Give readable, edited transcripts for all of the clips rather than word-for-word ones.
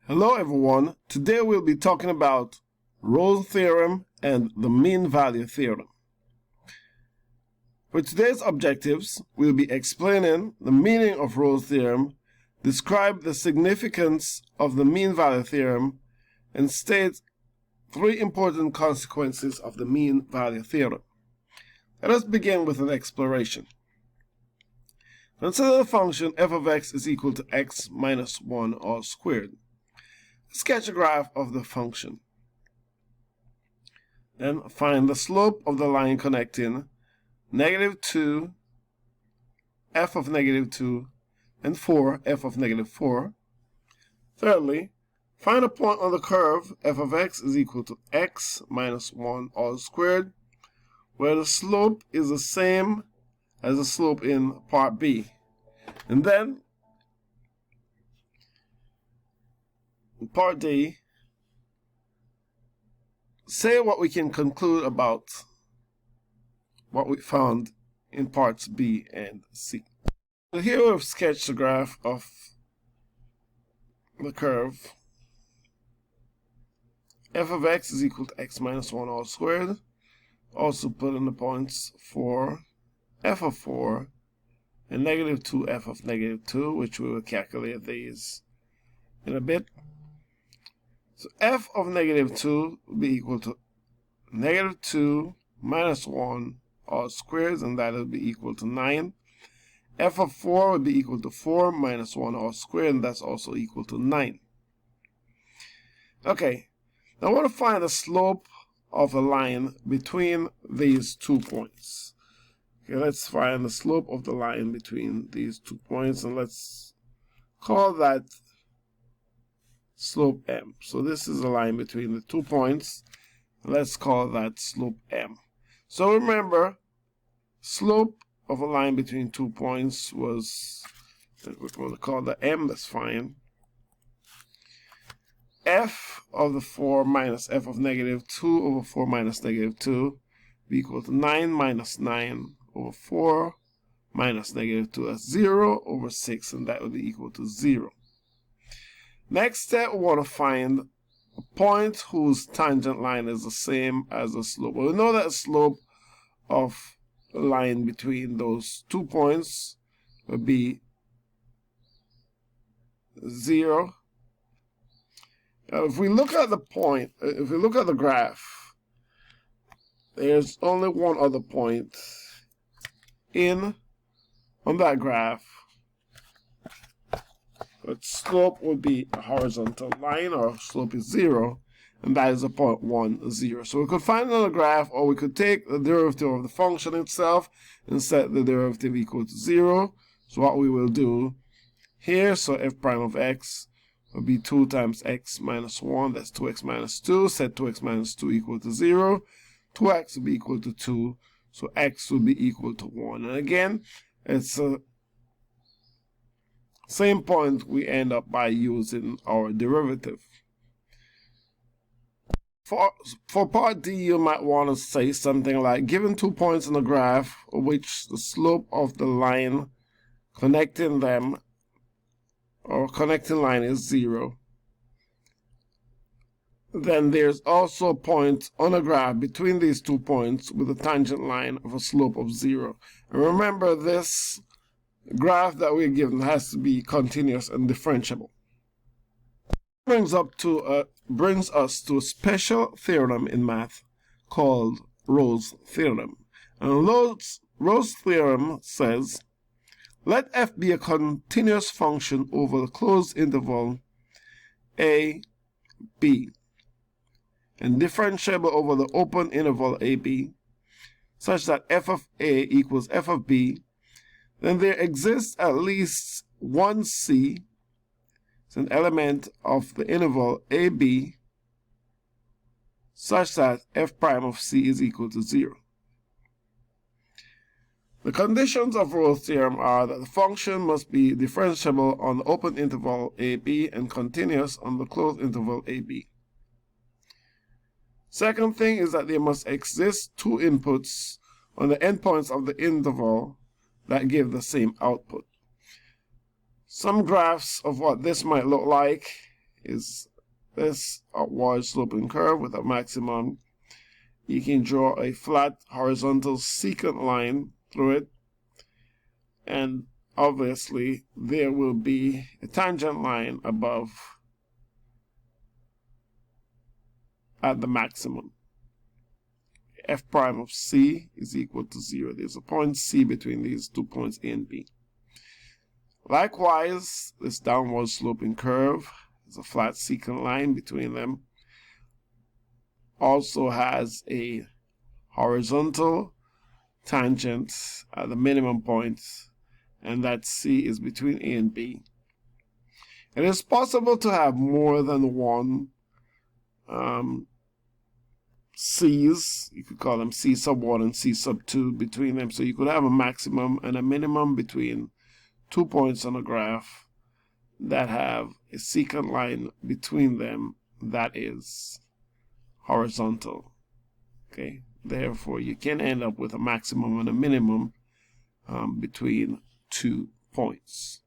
Hello everyone, today we'll be talking about Rolle's theorem and the mean value theorem. For today's objectives, we'll be explaining the meaning of Rolle's theorem, describe the significance of the mean value theorem, and state three important consequences of the mean value theorem. Let us begin with an exploration. Consider the function f of x is equal to x minus 1 all squared. Sketch a graph of the function. Then find the slope of the line connecting negative 2, f of negative 2, and 4, f of negative 4. Thirdly, find a point on the curve f of x is equal to x minus 1 all squared, where the slope is the same as the slope in part B. And then, in part D, say what we can conclude about what we found in parts B and C. So here we've sketched the graph of the curve f of x is equal to x minus 1 all squared. Also put in the points for f of 4 and negative 2 f of negative 2, which we will calculate these in a bit. So f of negative 2 will be equal to negative 2 minus 1 all squared, and that will be equal to 9. F of 4 will be equal to 4 minus 1 all squared, and that's also equal to 9. Okay, now I want to find the slope of a line between these 2 points. Okay, let's find the slope of the line between these 2 points, and let's call that slope m. So this is a line between the 2 points. Let's call that slope m. So remember, slope of a line between 2 points was, we're going to call that m, that's fine. F of the 4 minus f of negative 2 over 4 minus negative 2 be equal to 9 minus 9 over 4 minus negative 2. That's 0 over 6, and that will be equal to 0. Next step, we want to find a point whose tangent line is the same as the slope. Well, we know that the slope of the line between those 2 points will be 0. If we look at the point, if we look at the graph, there's only one other point on that graph. But slope would be a horizontal line, or slope is 0, and that is a point 1, 0. So we could find another graph, or we could take the derivative of the function itself and set the derivative equal to 0. So what we will do here, so f prime of x will be 2 times x minus 1, that's 2x minus 2, set 2x minus 2 equal to 0. 2x will be equal to 2, so x will be equal to 1. And again, it's the same point we end up by using our derivative. For part D, you might want to say something like, given 2 points in the graph, which the slope of the line connecting them, or connecting line, is 0. Then there's also a point on a graph between these 2 points with a tangent line of a slope of 0. And remember, this graph that we're given has to be continuous and differentiable. Brings us to a special theorem in math called Rolle's theorem. And Rolle's theorem says, let f be a continuous function over the closed interval a, b, and differentiable over the open interval a, b, such that f of a equals f of b. Then there exists at least one c, it's an element of the interval AB, such that f prime of c is equal to 0. The conditions of Rolle's theorem are that the function must be differentiable on the open interval AB and continuous on the closed interval AB. Second thing is that there must exist 2 inputs on the endpoints of the interval that give the same output. Some graphs of what this might look like is this upward sloping curve with a maximum. You can draw a flat horizontal secant line through it, and obviously there will be a tangent line above at the maximum. F prime of C is equal to 0. There's a point C between these 2 points A and B. Likewise, this downward sloping curve is a flat secant line between them. Also has a horizontal tangent at the minimum point, and that C is between A and B. It is possible to have more than one C's, you could call them C sub 1 and C sub 2 between them. So you could have a maximum and a minimum between 2 points on a graph that have a secant line between them that is horizontal. Okay, therefore you can end up with a maximum and a minimum between 2 points.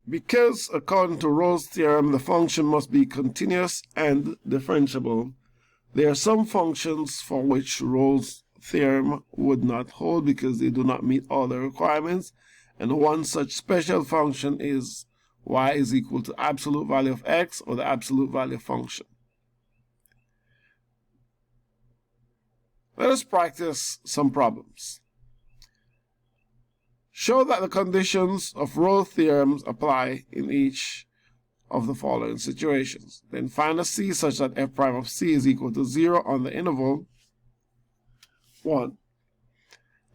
Because according to Rolle's theorem, the function must be continuous and differentiable, there are some functions for which Rolle's theorem would not hold because they do not meet all the requirements, and one such special function is y is equal to absolute value of x, or the absolute value function. Let us practice some problems. Show that the conditions of Rolle's theorems apply in each of the following situations. Then find a C such that f prime of C is equal to 0 on the interval 1.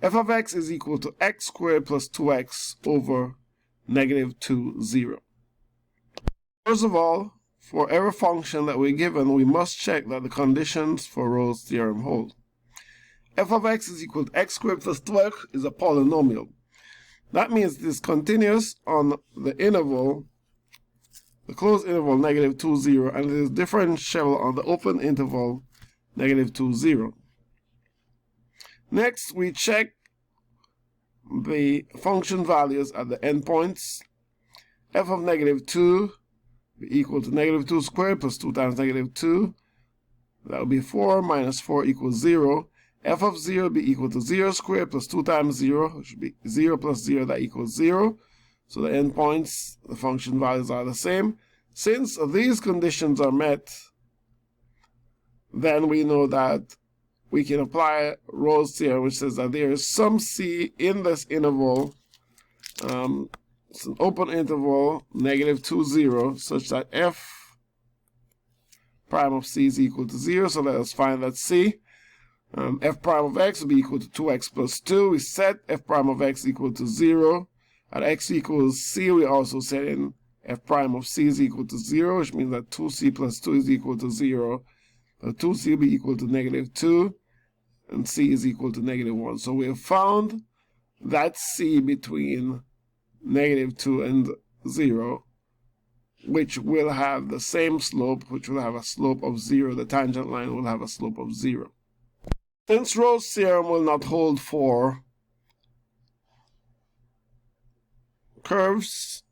F of x is equal to x squared plus 2x over negative 2, 0. First of all, for every function that we're given, we must check that the conditions for Rolle's theorem hold. F of x is equal to x squared plus 2x is a polynomial. That means it is continuous on the interval, the closed interval, negative 2, 0, and it is differentiable on the open interval, negative 2, 0. Next, we check the function values at the endpoints. F of negative 2 be equal to negative 2 squared plus 2 times negative 2. That would be 4 minus 4 equals 0. F of 0 be equal to 0 squared plus 2 times 0, which should be 0 plus 0, that equals 0. So the endpoints, the function values are the same. Since these conditions are met, then we know that we can apply Rolle's theorem, which says that there is some C in this interval. It's an open interval, negative 2, 0, such that f prime of C is equal to 0. So let us find that C. F prime of x will be equal to 2x plus 2. We set f prime of x equal to 0. At x equals c, we also set in f prime of c is equal to 0, which means that 2c plus 2 is equal to 0. 2c will be equal to negative 2, and c is equal to negative 1. So we have found that c between negative 2 and 0, which will have the same slope, which will have a slope of 0. The tangent line will have a slope of 0. Since Rolle's theorem will not hold for curves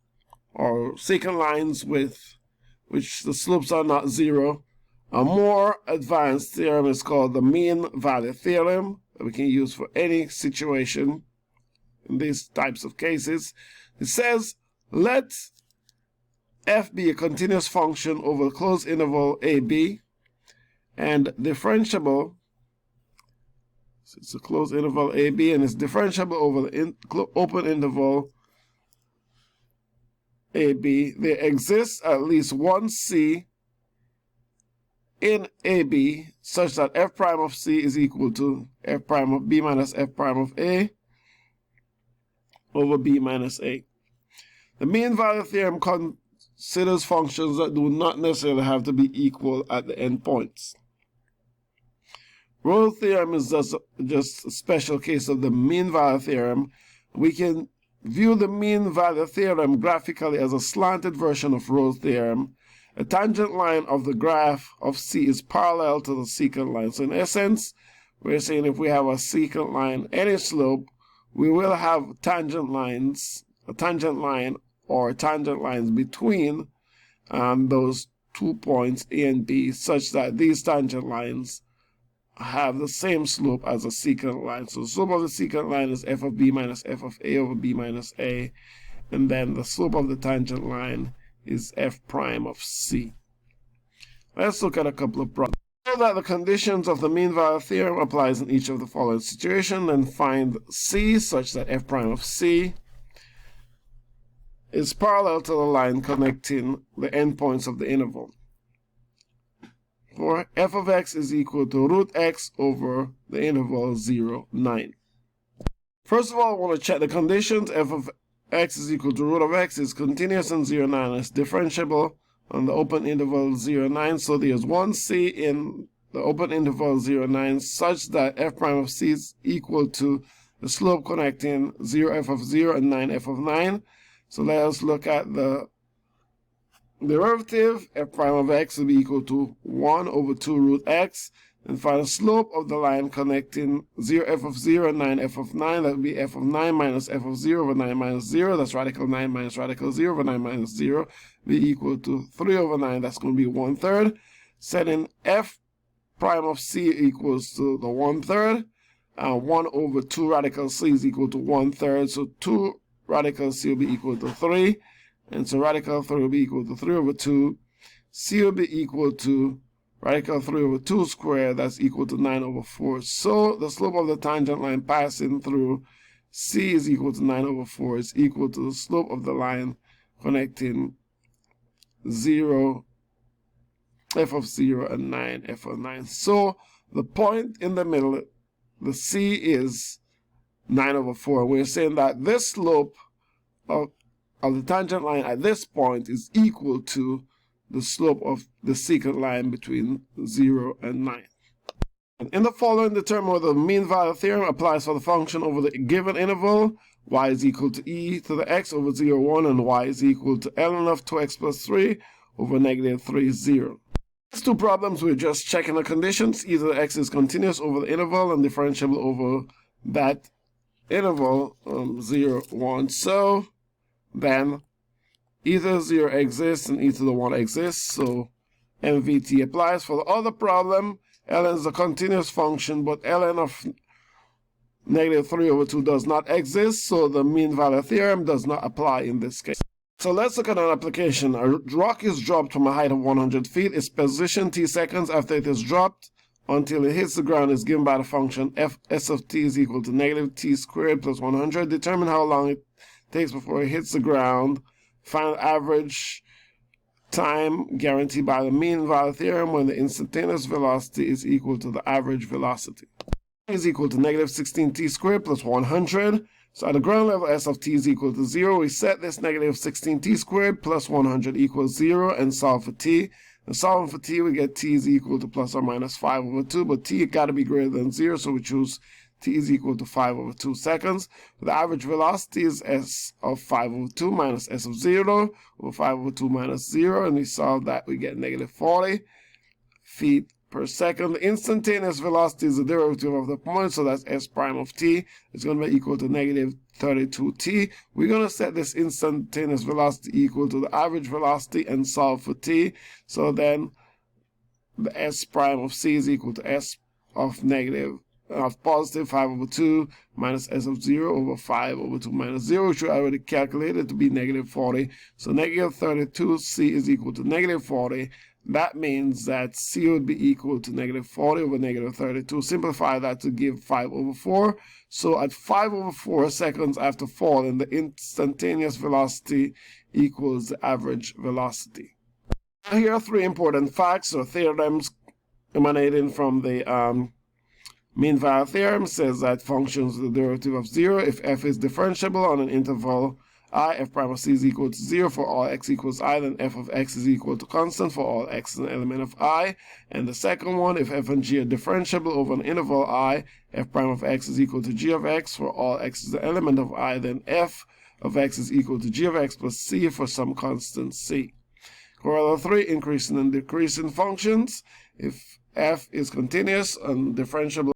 or secant lines with which the slopes are not 0, a more advanced theorem is called the mean value theorem that we can use for any situation in these types of cases. It says, let f be a continuous function over the closed interval ab and differentiable. So it's a closed interval AB, and it's differentiable over the open interval AB. There exists at least one C in AB such that f prime of C is equal to f prime of B minus f prime of A over B minus A. The mean value theorem considers functions that do not necessarily have to be equal at the endpoints. Rolle's theorem is just a special case of the mean value theorem. We can view the mean value theorem graphically as a slanted version of Rolle's theorem. A tangent line of the graph of C is parallel to the secant line. So in essence, we're saying if we have a secant line, any slope, we will have tangent lines, a tangent line or tangent lines between those 2 points A and B such that these tangent lines have the same slope as a secant line. So the slope of the secant line is f of b minus f of a over b minus a, and then the slope of the tangent line is f prime of c. Let's look at a couple of problems. So that the conditions of the mean value theorem applies in each of the following situations, and find c such that f prime of c is parallel to the line connecting the endpoints of the interval. For f of x is equal to root x over the interval 0, 9. First of all, I want to check the conditions. F of x is equal to root of x is continuous in 0, 9. It's differentiable on the open interval 0, 9. So there's one c in the open interval 0, 9 such that f prime of c is equal to the slope connecting 0 f of 0 and 9 f of 9. So let us look at the derivative. F prime of x will be equal to 1 over 2 root x, and find the slope of the line connecting 0 f of 0 and 9 f of 9. That would be f of 9 minus f of 0 over 9 minus 0. That's radical 9 minus radical 0 over 9 minus 0 be equal to 3 over 9. That's going to be 1/3. Setting f prime of c equals to the 1/3. 1 over 2 radical c is equal to 1/3. So 2 radical c will be equal to 3. And so radical 3 will be equal to 3 over 2. C will be equal to radical 3 over 2 squared. That's equal to 9 over 4. So the slope of the tangent line passing through C is equal to 9 over 4. Is equal to the slope of the line connecting 0, f of 0 and 9, f of 9. So the point in the middle, the C is 9 over 4. We're saying that this slope of the tangent line at this point is equal to the slope of the secant line between 0 and 9. And in the following, determine whether the mean value theorem applies for the function over the given interval. Y is equal to e to the x over 0, 1, and y is equal to ln of 2x plus 3 over negative 3, 0. These two problems, we're just checking the conditions. Either x is continuous over the interval and differentiable over that interval 0, 1. So then either 0 exists and e to the 1 exists, so MVT applies. For the other problem, ln is a continuous function, but ln of negative 3 over 2 does not exist, so the mean value theorem does not apply in this case. So let's look at an application. A rock is dropped from a height of 100 feet. Its position t seconds after it is dropped until it hits the ground is given by the function s of t is equal to negative t squared plus 100. Determine how long it takes before it hits the ground. Find the average time guaranteed by the mean value theorem when the instantaneous velocity is equal to the average velocity. Is equal to negative 16t squared plus 100. So at the ground level, s of t is equal to 0. We set this negative 16t squared plus 100 equals 0 and solve for t. And solving for t, we get t is equal to plus or minus 5 over 2. But t got to be greater than 0, so we choose t is equal to 5 over 2 seconds. The average velocity is s of 5 over 2 minus s of 0 over 5 over 2 minus 0. And we solve that, we get negative 40 feet per second. The instantaneous velocity is the derivative of the point, so that's s prime of t. It's going to be equal to negative 32t. We're going to set this instantaneous velocity equal to the average velocity and solve for t. So then the s prime of c is equal to s of positive 5 over 2 minus s of 0 over 5 over 2 minus 0, which we already calculated to be negative 40. So negative 32c is equal to negative 40. That means that c would be equal to negative 40 over negative 32. Simplify that to give 5 over 4. So at 5 over 4 seconds after falling, the instantaneous velocity equals the average velocity. Here are 3 important facts or theorems emanating from the mean value theorem. Says that functions with the derivative of 0 if f is differentiable on an interval I, f prime of c is equal to 0 for all x equals I, then f of x is equal to constant for all x is an element of I. And the second one, if f and g are differentiable over an interval I, f prime of x is equal to g of x for all x is an element of I, then f of x is equal to g of x plus c for some constant c. Corollary 3, increasing and decreasing functions. If f is continuous and differentiable